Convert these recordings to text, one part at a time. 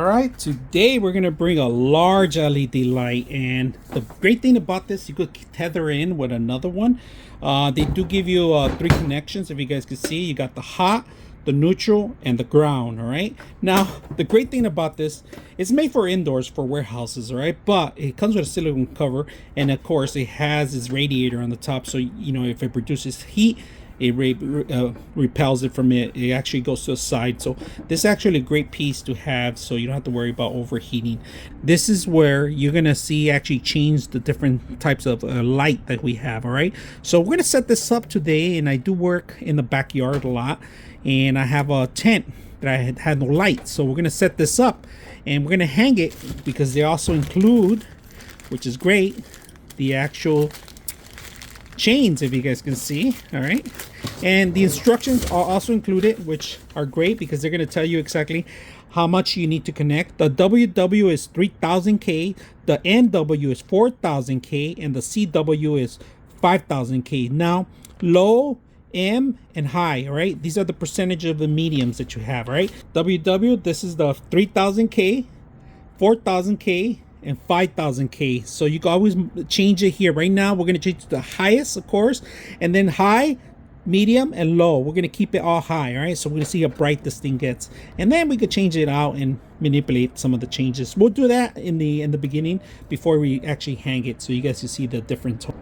Alright, today we're going to bring a large LED light, and the great thing about this, you could tether in with another one. They do give you 3 connections. If you guys can see, you got the hot, the neutral, and the ground. Alright, now the great thing about this, it's made for indoors, for warehouses, alright, but it comes with a silicone cover, and of course it has its radiator on the top, so you know if it produces heat, it repels it from it. It actually goes to the side. So this is actually a great piece to have, so you don't have to worry about overheating. This is where you're gonna see actually change the different types of light that we have. All right, so we're gonna set this up today, and I do work in the backyard a lot, and I have a tent that I had no light, so we're gonna set this up and we're gonna hang it, because they also include, which is great, the actual chains, if you guys can see. All right, and the instructions are also included, which are great because they're going to tell you exactly how much you need to connect. The WW is 3000K, the NW is 4000K, and the CW is 5000K. Now low, M, and high, all right, these are the percentage of the mediums that you have. All right, WW, this is the 3000K, 4000K, and 5000K. So you can always change it here. Right now we're going to change to the highest, of course, and then high, medium, and low. We're going to keep it all high. All right, so we're going to see how bright this thing gets, and then we could change it out and manipulate some of the changes. We'll do that in the beginning before we actually hang it, so you guys can see the different tone.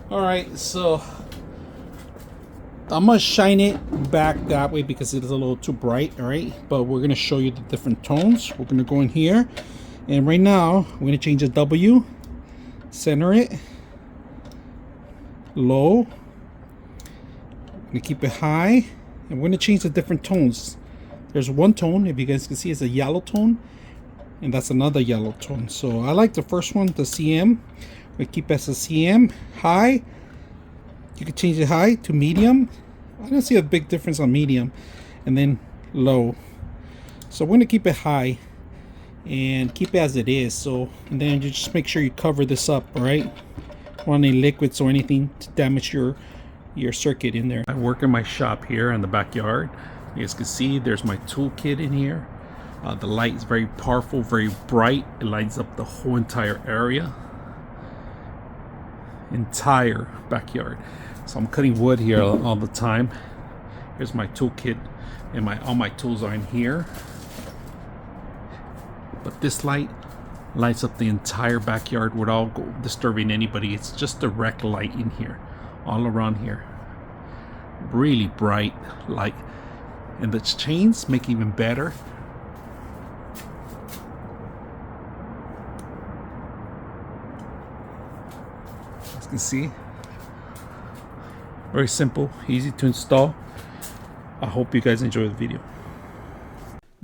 All right, so I'm gonna shine it back that way because it is a little too bright. All right, but we're gonna show you the different tones. We're gonna go in here, and right now we're gonna change the W, center it, low, I'm gonna keep it high, and we're gonna change the different tones. There's one tone, if you guys can see, it's a yellow tone, and that's another yellow tone. So I like the first one, the CM. We keep it as a CM high. You can change it high to medium. I don't see a big difference on medium, and then low. So we're gonna keep it high and keep it as it is. So, and then you just make sure you cover this up. All right, don't want any liquids or anything to damage your circuit in there. I work in my shop here in the backyard. You guys can see there's my toolkit in here. The light is very powerful, very bright. It lights up the whole entire area, entire backyard. So I'm cutting wood here all the time. Here's my toolkit, and all my tools are in here. But this light lights up the entire backyard without disturbing anybody. It's just direct light in here, all around here. Really bright light, and the chains make it even better. As you can see, very simple, easy to install. I hope you guys enjoy the video.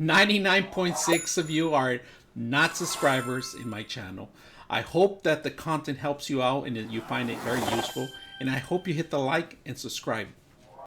99.6 of you are not subscribers in my channel. I hope that the content helps you out and that you find it very useful, and I hope you hit the like and subscribe.